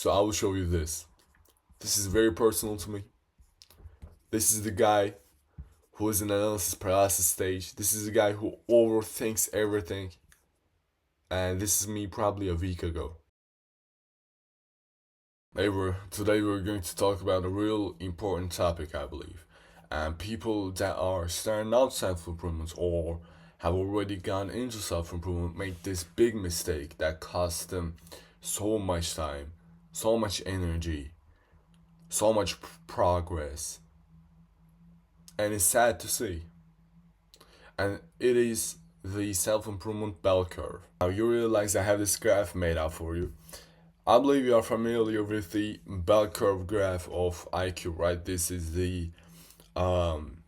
So I will show you this. This is very personal to me. This is the guy who is in analysis paralysis stage. This is the guy who overthinks everything. And this is me probably a week ago. Today we're going to talk about a real important topic, I believe. And people that are starting out self-improvement or have already gone into self-improvement make this big mistake that costs them so much time, so much energy, so much progress. And it's sad to see. And it is the self-improvement bell curve. Now you realize I have this graph made out for you. I believe you are familiar with the bell curve graph of IQ, right? This is the um,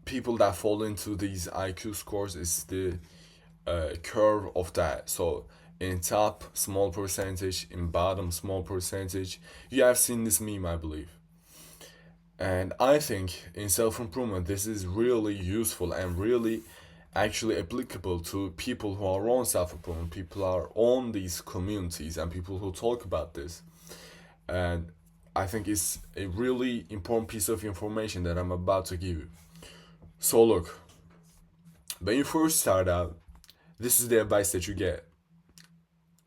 people that fall into these IQ scores is the curve of that. So in top, small percentage, in bottom, small percentage. You have seen this meme, I believe. And I think in self improvement, this is really useful and really actually applicable to people who are on self improvement, people who are on these communities, and people who talk about this. And I think it's a really important piece of information that I'm about to give you. So, look, when you first start out, this is the advice that you get: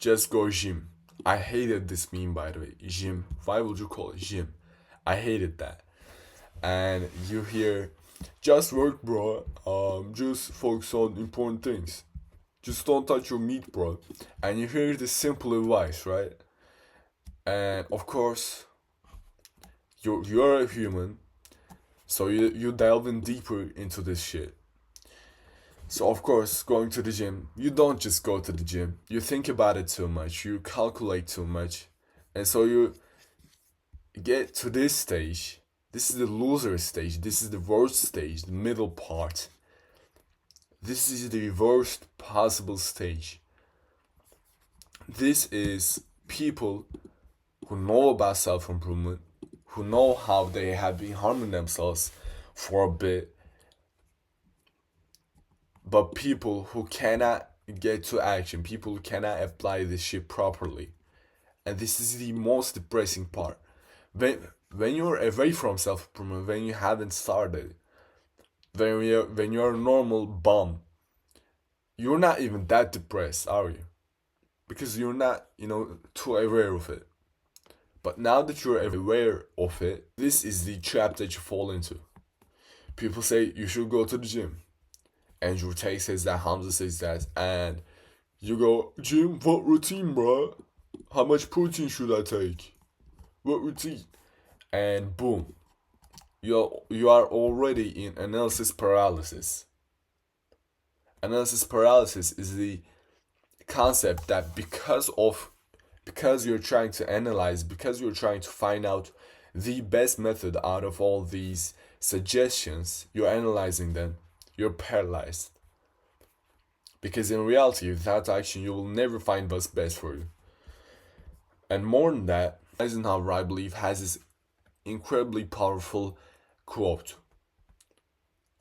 just go gym. I hated this meme, by the way. Gym. Why would you call it gym? I hated that. And you hear, just work, bro. Just focus on important things. Just don't touch your meat, bro. And you hear this simple advice, right? And of course, you're a human, so you delve in deeper into this shit. So of course, going to the gym, you don't just go to the gym. You think about it too much. You calculate too much, and so you get to this stage. This is the loser stage. This is the worst stage, the middle part. This is the worst possible stage. This is people who know about self improvement, who know how they have been harming themselves for a bit, but people who cannot get to action, people who cannot apply this shit properly. And this is the most depressing part. When you're away from self improvement, when you haven't started, when you're a normal bum, you're not even that depressed, are you? Because you're not, too aware of it. But now that you're aware of it, this is the trap that you fall into. People say you should go to the gym. Andrew Tate says that, Hamza says that, and you go, gym, what routine, bro? How much protein should I take? What routine? And boom, you are already in analysis paralysis. Analysis paralysis is the concept that because you're trying to analyze, because you're trying to find out the best method out of all these suggestions, you're analyzing them, you're paralyzed. Because in reality, without action, you will never find what's best for you. And more than that, Eisenhower, I believe, has this incredibly powerful quote: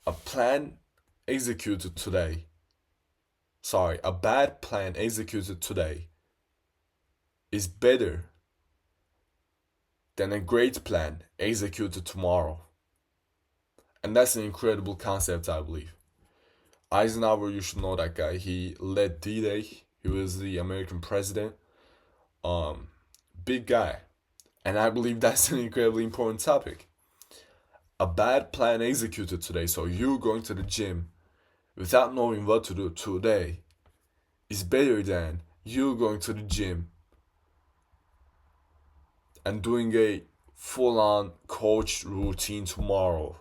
a plan executed today, a bad plan executed today is better than a great plan executed tomorrow. And that's an incredible concept, I believe. Eisenhower, you should know that guy. He led D-Day. He was the American president. Um, Big guy. And I believe that's an incredibly important topic. A bad plan executed today, so you going to the gym without knowing what to do today, is better than you going to the gym and doing a full-on coached routine tomorrow.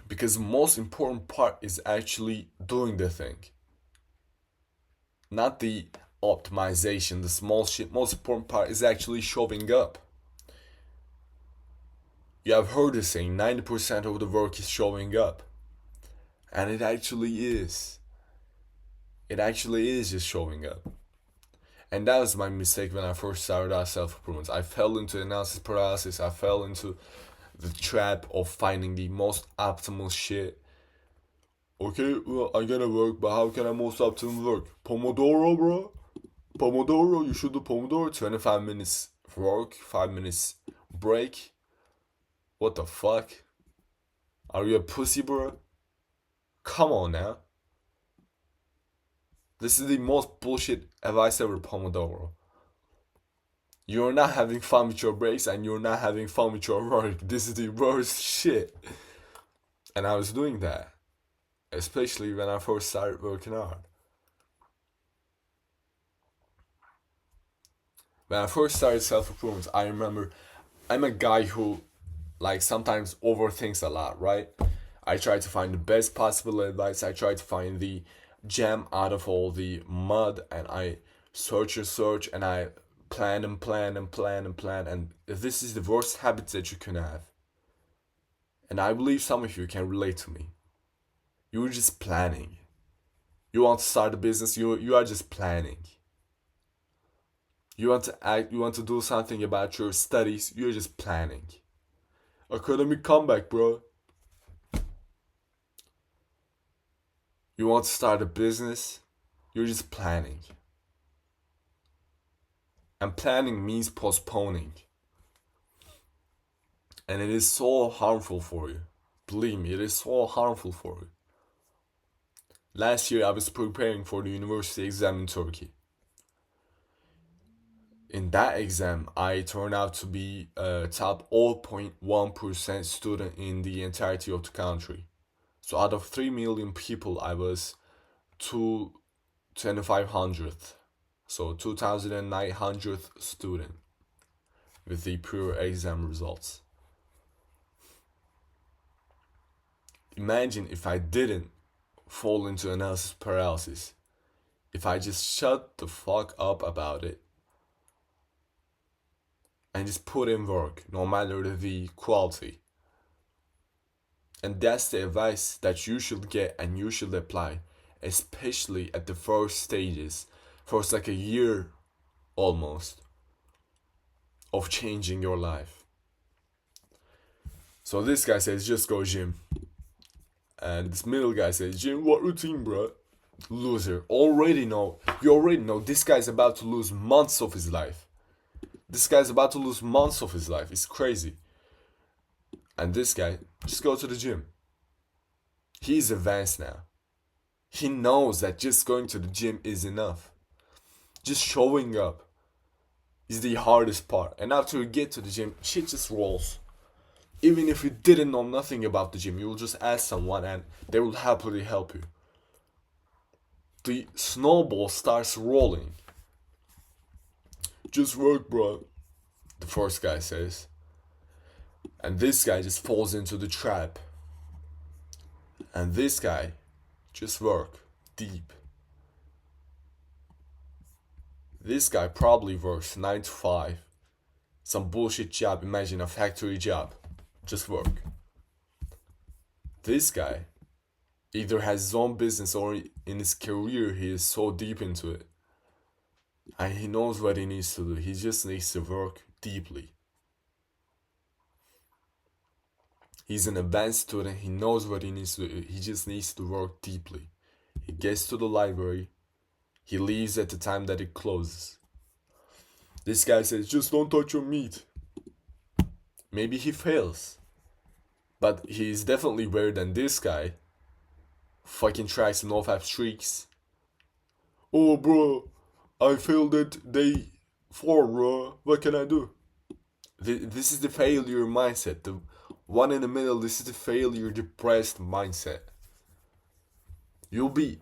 Because the most important part is actually doing the thing, not the optimization, the small shit. Most important part is actually showing up. You have heard the saying, 90% of the work is showing up. And it actually is. It actually is just showing up. And that was my mistake when I first started out self-improvement. I fell into analysis paralysis. I fell into the trap of finding the most optimal shit. Okay, well, I gotta work, but how can I most optimal work? Pomodoro, bro? Pomodoro, you should do Pomodoro, 25 minutes work, 5 minutes break. What the fuck? Are you a pussy, bro? Come on now. This is the most bullshit advice ever, Pomodoro. You're not having fun with your breaks and you're not having fun with your work. This is the worst shit. And I was doing that, especially when I first started working hard. When I first started self improvement, I remember I'm a guy who like sometimes overthinks a lot, right? I try to find the best possible advice. I try to find the gem out of all the mud, and I search and search, and I plan and plan and plan and plan. And this is the worst habit that you can have. And I believe some of you can relate to me. You're just planning. You want to start a business, you are just planning. You want to act, you want to do something about your studies, you're just planning. Academic comeback, bro. You want to start a business, you're just planning. And planning means postponing. And it is so harmful for you. Believe me, it is so harmful for you. Last year I was preparing for the university exam in Turkey. In that exam, I turned out to be a top 0.1% student in the entirety of the country. So out of 3 million people, I was 2,500th. So 2,900th student with the pure exam results. Imagine if I didn't fall into analysis paralysis. If I just shut the fuck up about it and just put in work, no matter the quality. And that's the advice that you should get and you should apply, especially at the first stages, first like a year almost of changing your life. So this guy says, just go gym. And this middle guy says, gym, what routine, bro? Loser. You already know this guy's about to lose months of his life. This guy's about to lose months of his life. It's crazy. And this guy, just go to the gym. He's advanced now. He knows that just going to the gym is enough. Just showing up is the hardest part. And after you get to the gym, shit just rolls. Even if you didn't know nothing about the gym, you will just ask someone and they will happily help you. The snowball starts rolling. Just work, bro, the first guy says. And this guy just falls into the trap. And this guy just work deep. This guy probably works 9 to 5. Some bullshit job, imagine a factory job. Just work. This guy either has his own business or in his career he is so deep into it. And he knows what he needs to do. He just needs to work deeply. He's an advanced student. He knows what he needs to do. He just needs to work deeply. He gets to the library. He leaves at the time that it closes. This guy says, just don't touch your meat. Maybe he fails. But he's definitely better than this guy. Fucking tracks and no-fap streaks. Oh, bro, I failed at day 4, bro. What can I do? This is the failure mindset. The one in the middle, this is the failure depressed mindset. You'll be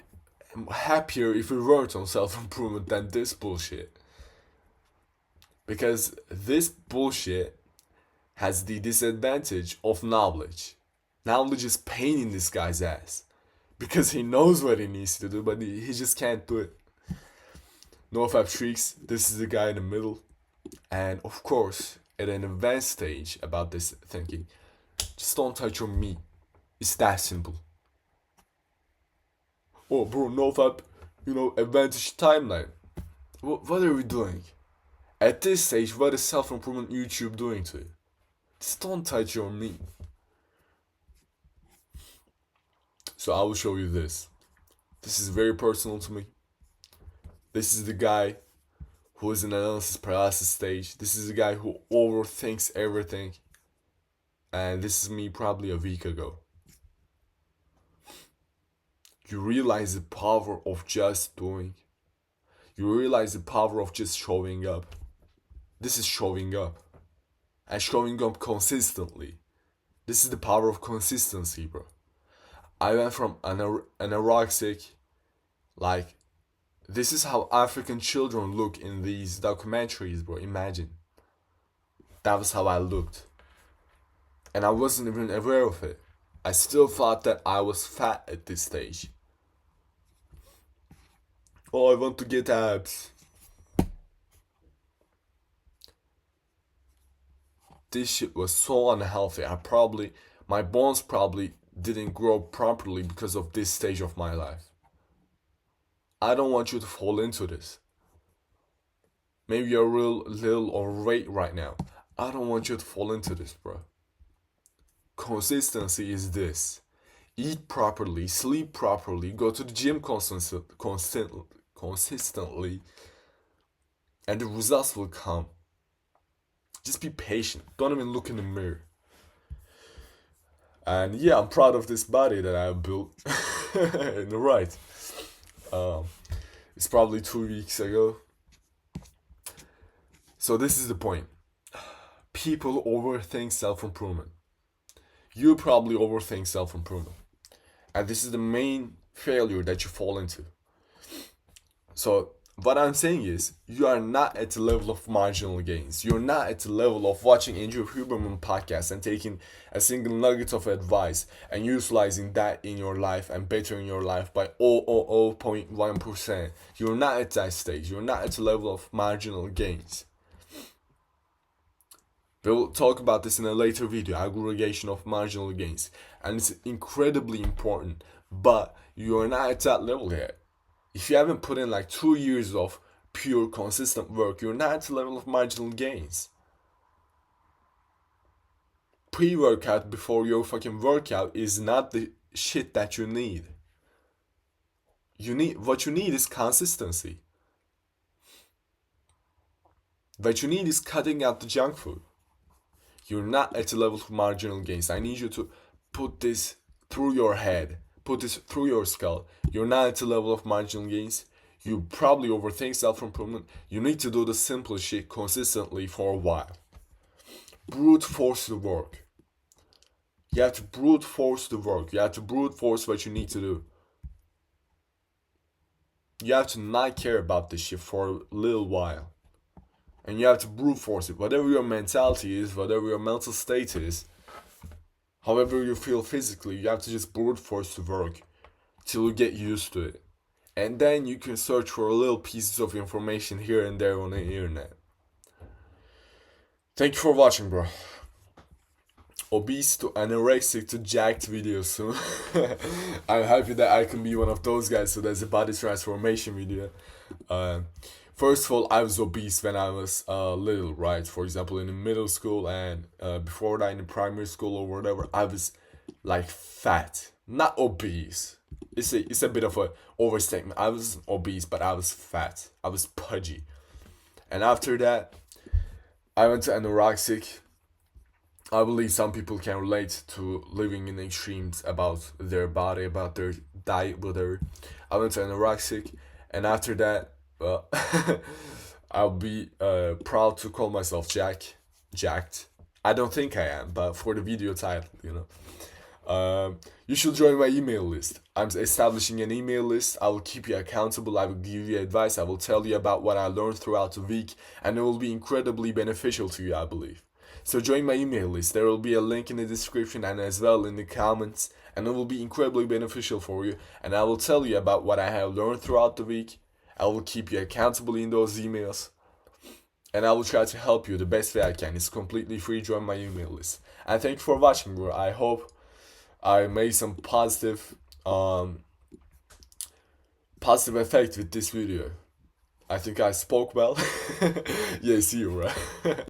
happier if you worked on self-improvement than this bullshit. Because this bullshit has the disadvantage of knowledge. Knowledge is pain in this guy's ass. Because he knows what he needs to do, but he just can't do it. No-fap streaks, this is the guy in the middle. And of course, at an advanced stage about this thinking, just don't touch your meat. It's that simple. Oh, bro, no-fap, advantage timeline. What are we doing? At this stage, what is self-improvement YouTube doing to you? Just don't touch your meat. So I will show you this. This is very personal to me. This is the guy who is in analysis paralysis stage. This is a guy who overthinks everything. And this is me probably a week ago. You realize the power of just doing. You realize the power of just showing up. This is showing up. And showing up consistently. This is the power of consistency, bro. I went from anorexic, like, this is how African children look in these documentaries, bro. Imagine. That was how I looked. And I wasn't even aware of it. I still thought that I was fat at this stage. Oh, I want to get abs. This shit was so unhealthy. My bones probably didn't grow properly because of this stage of my life. I don't want you to fall into this. Maybe you're real little overweight right now. I don't want you to fall into this, bro. Consistency is this. Eat properly, sleep properly, go to the gym consistently, and the results will come. Just be patient. Don't even look in the mirror. And yeah, I'm proud of this body that I built. Right. It's probably 2 weeks ago. So this is the point. People overthink self-improvement. You probably overthink self-improvement. And this is the main failure that you fall into. So what I'm saying is, you are not at the level of marginal gains. You're not at the level of watching Andrew Huberman podcast and taking a single nugget of advice and utilizing that in your life and bettering your life by 0.1%. You're not at that stage. You're not at the level of marginal gains. We'll talk about this in a later video, aggregation of marginal gains. And it's incredibly important, but you're not at that level yet. If you haven't put in like 2 years of pure consistent work, you're not at the level of marginal gains. Pre-workout before your fucking workout is not the shit that you need. What you need is consistency. What you need is cutting out the junk food. You're not at the level of marginal gains. I need you to put this through your head. Put this through your skull. You're not at the level of marginal gains. You probably overthink self-improvement. You need to do the simple shit consistently for a while. Brute force the work. You have to brute force the work. You have to brute force what you need to do. You have to not care about this shit for a little while. And you have to brute force it. Whatever your mentality is, whatever your mental state is, however you feel physically, you have to just brute force the work till you get used to it. And then you can search for little pieces of information here and there on the internet. Thank you for watching, bro. Obese to anorexic to jacked video soon. I'm happy that I can be one of those guys, so there's a body transformation video. First of all, I was obese when I was little, right? For example, in the middle school and before that in the primary school or whatever, I was like fat, not obese. It's a bit of a overstatement. I was obese, but I was fat. I was pudgy. And after that, I went to anorexic. I believe some people can relate to living in extremes about their body, about their diet, whatever. I went to anorexic, and after that, I'll be proud to call myself jacked. I don't think I am, but for the video title, you should join my email list. I'm establishing an email list. I will keep you accountable. I will give you advice. I will tell you about what I learned throughout the week, and it will be incredibly beneficial to you, I believe. So join my email list. There will be a link in the description and as well in the comments, and it will be incredibly beneficial for you. And I will tell you about what I have learned throughout the week. I will keep you accountable in those emails, and I will try to help you the best way I can. It's completely free. Join my email list. And thank you for watching, bro. I hope I made some positive effect with this video. I think I spoke well. Yeah, see you, bro.